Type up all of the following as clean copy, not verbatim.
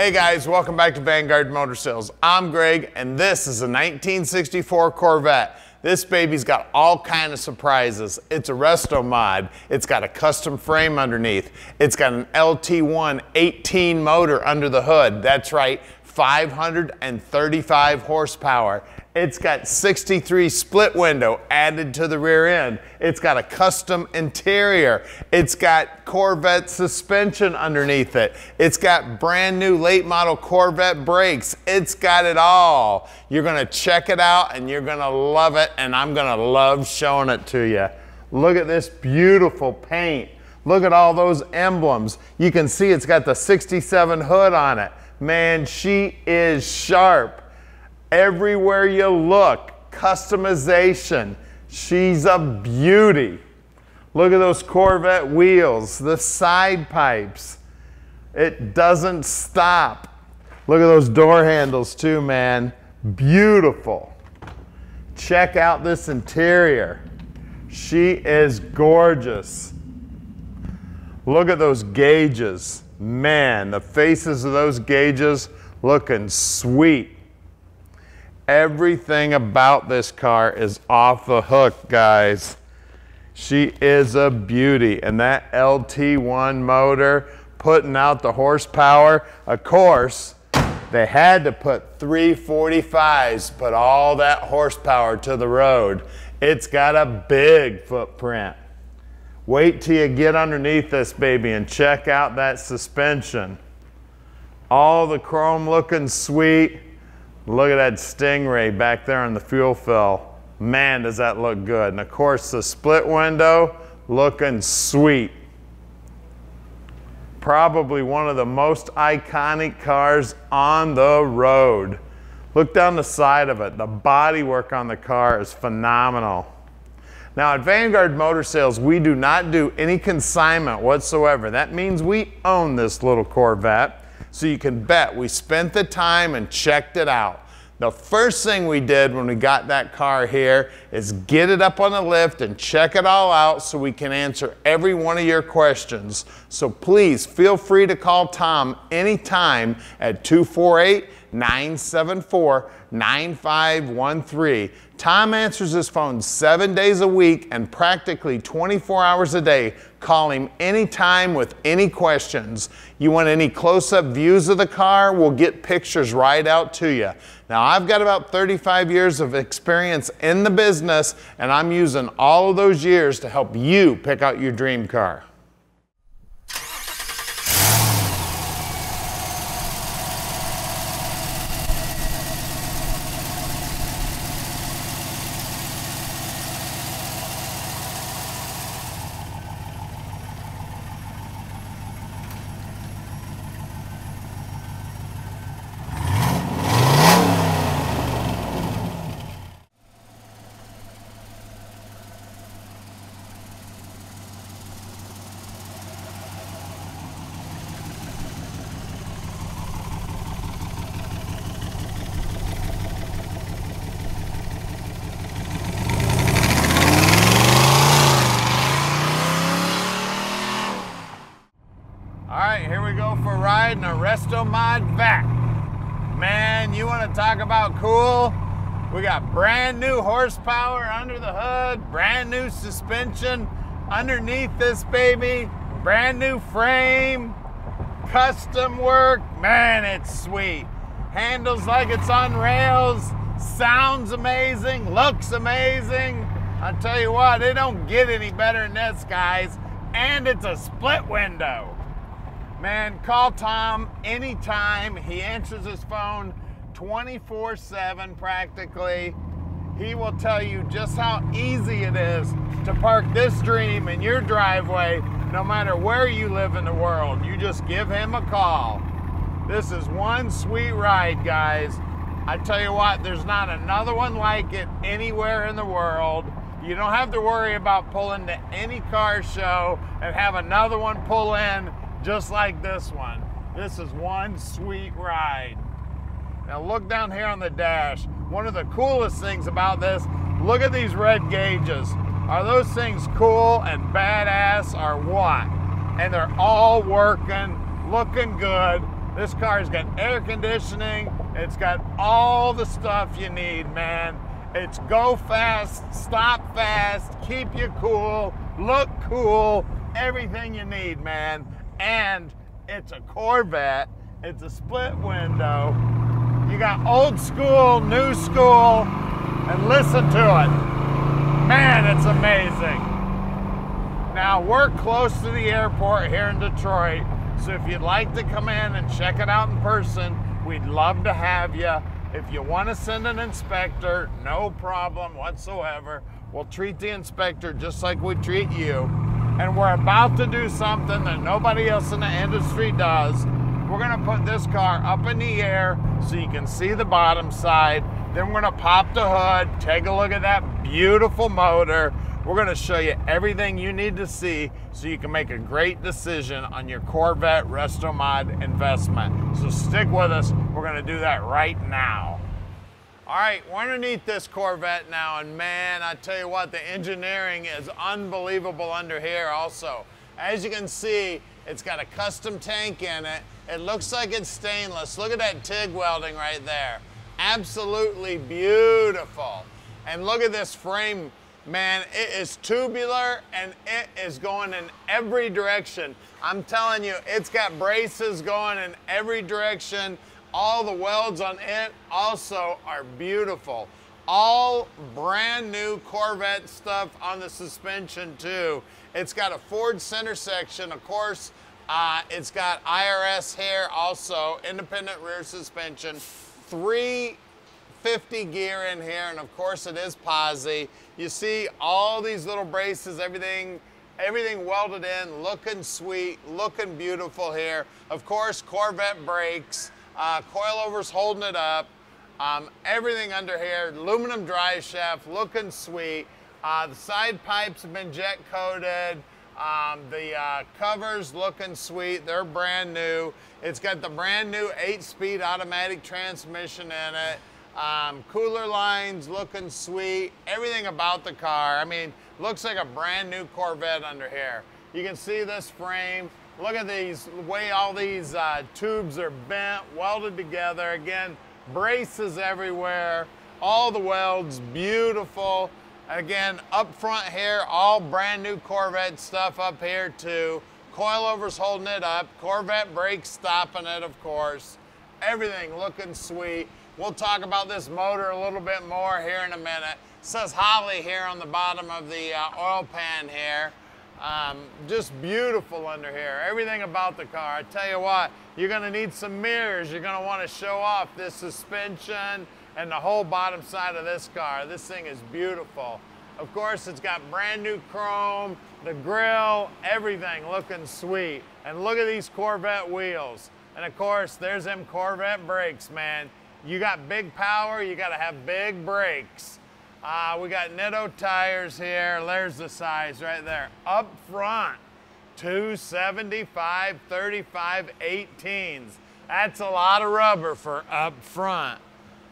Hey guys, welcome back to Vanguard Motor Sales. I'm Greg, and this is a 1964 Corvette. This baby's got all kinds of surprises. It's a Restomod. It's got a custom frame underneath. It's got an LT1 18 motor under the hood. That's right, 535 horsepower. It's got 63 split window added to the rear end. It's got a custom interior. It's got Corvette suspension underneath it. It's got brand new late model Corvette brakes. It's got it all. You're gonna check it out and you're gonna love it, and I'm gonna love showing it to you. Look at this beautiful paint. Look at all those emblems. You can see it's got the 67 hood on it. Man, she is sharp. Everywhere you look, customization. She's a beauty. Look at those Corvette wheels, the side pipes. It doesn't stop. Look at those door handles too, man. Beautiful. Check out this interior. She is gorgeous. Look at those gauges. Man, the faces of those gauges looking sweet. Everything about this car is off the hook, guys. She is a beauty. And that LT1 motor putting out the horsepower, of course, they had to put 345s, put all that horsepower to the road. It's got a big footprint. Wait till you get underneath this baby and check out that suspension. All the chrome looking sweet. Look at that Stingray back there on the fuel fill. Man, does that look good. And of course, the split window looking sweet. Probably one of the most iconic cars on the road. Look down the side of it. The bodywork on the car is phenomenal. Now at Vanguard Motor Sales, we do not do any consignment whatsoever. That means we own this little Corvette. So you can bet we spent the time and checked it out. The first thing we did when we got that car here is get it up on the lift and check it all out so we can answer every one of your questions. So please feel free to call Tom anytime at 248-974-9513. Tom answers his phone 7 days a week and practically 24 hours a day. Call him anytime with any questions. You want any close-up views of the car? We'll get pictures right out to you. Now, I've got about 35 years of experience in the business, and I'm using all of those years to help you pick out your dream car. Here we go for riding a Restomod Vette. Man, you want to talk about cool? We got brand new horsepower under the hood, brand new suspension underneath this baby, brand new frame, custom work. Man, it's sweet. Handles like it's on rails, sounds amazing, looks amazing. I'll tell you what, it don't get any better than this, guys. And it's a split window. Man, call Tom anytime. He answers his phone 24/7 practically. He will tell you just how easy it is to park this dream in your driveway no matter where you live in the world. You just give him a call. This is one sweet ride, guys. I tell you what, there's not another one like it anywhere in the world. You don't have to worry about pulling to any car show and have another one pull in just like this one. This is one sweet ride. Now look down here on the dash. One of the coolest things about this, look at these red gauges. Are those things cool and badass or what? And they're all working, looking good. This car's got air conditioning. It's got all the stuff you need, man. It's go fast, stop fast, keep you cool, look cool, everything you need, man. And it's a Corvette. It's a split window. You got old school, new school, and listen to it. Man, it's amazing. Now, we're close to the airport here in Detroit, so if you'd like to come in and check it out in person, we'd love to have you. If you want to send an inspector, no problem whatsoever. We'll treat the inspector just like we treat you. And we're about to do something that nobody else in the industry does. We're gonna put this car up in the air so you can see the bottom side. Then we're gonna pop the hood, take a look at that beautiful motor. We're gonna show you everything you need to see so you can make a great decision on your Corvette Restomod investment. So stick with us, we're gonna do that right now. All right, we're underneath this Corvette now, and man, I tell you what, the engineering is unbelievable under here also. As you can see, it's got a custom tank in it. It looks like it's stainless. Look at that TIG welding right there. Absolutely beautiful. And look at this frame, man. It is tubular and it is going in every direction. I'm telling you, it's got braces going in every direction. All the welds on it also are beautiful. All brand new Corvette stuff on the suspension too. It's got a Ford center section, of course. It's got IRS here also, independent rear suspension, 350 gear in here, and of course it is Posi. You see all these little braces, everything welded in, looking sweet, looking beautiful here. Of course, Corvette brakes, coilovers holding it up, everything under here, aluminum drive shaft, looking sweet. The side pipes have been jet coated. The covers looking sweet, they're brand new. It's got the brand new 8-speed automatic transmission in it. Cooler lines looking sweet, everything about the car. I mean, looks like a brand new Corvette under here. You can see this frame. Look at these, the way all these tubes are bent, welded together. Again, braces everywhere, all the welds, beautiful. Again, up front here, all brand new Corvette stuff up here too. Coilovers holding it up, Corvette brakes stopping it, of course. Everything looking sweet. We'll talk about this motor a little bit more here in a minute. It says Holly here on the bottom of the oil pan here. Just beautiful under here. Everything about the car. I tell you what, you're gonna need some mirrors. You're gonna wanna show off this suspension and the whole bottom side of this car. This thing is beautiful. Of course, it's got brand new chrome, the grille, everything looking sweet. And look at these Corvette wheels. And of course, there's them Corvette brakes, man. You got big power, you gotta have big brakes. We got Nitto tires here. There's the size right there. Up front, 275, 35, 18s. That's a lot of rubber for up front.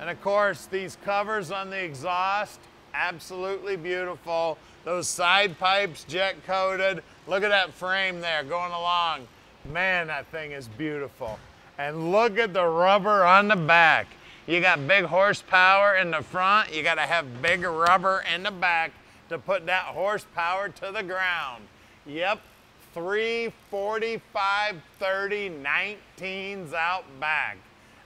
And of course, these covers on the exhaust, absolutely beautiful. Those side pipes jet coated. Look at that frame there going along. Man, that thing is beautiful. And look at the rubber on the back. You got big horsepower in the front. You gotta have big rubber in the back to put that horsepower to the ground. Yep, 345, 30, 19s out back.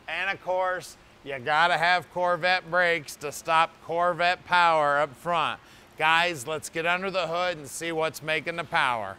And of course, you gotta have Corvette brakes to stop Corvette power up front. Guys, let's get under the hood and see what's making the power.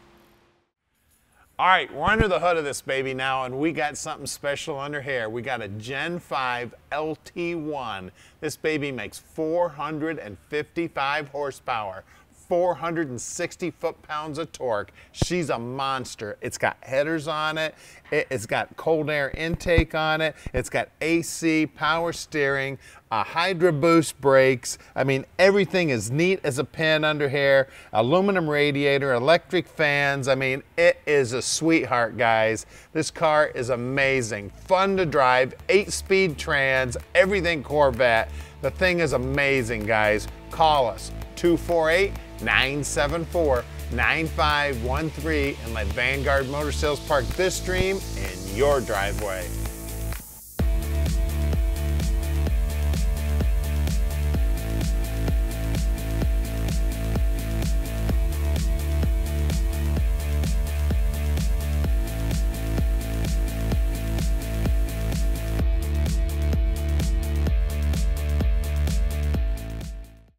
All right, we're under the hood of this baby now, and we got something special under here. We got a Gen 5 LT1. This baby makes 455 horsepower, 460 foot-pounds of torque. She's a monster. It's got headers on it. It's got cold air intake on it. It's got AC, power steering, Hydra Boost brakes. I mean, everything is neat as a pin under here. Aluminum radiator, electric fans. I mean, it is a sweetheart, guys. This car is amazing. Fun to drive, 8-speed trans, everything Corvette. The thing is amazing, guys. Call us, 248-974-9513, and let Vanguard Motor Sales park this dream in your driveway.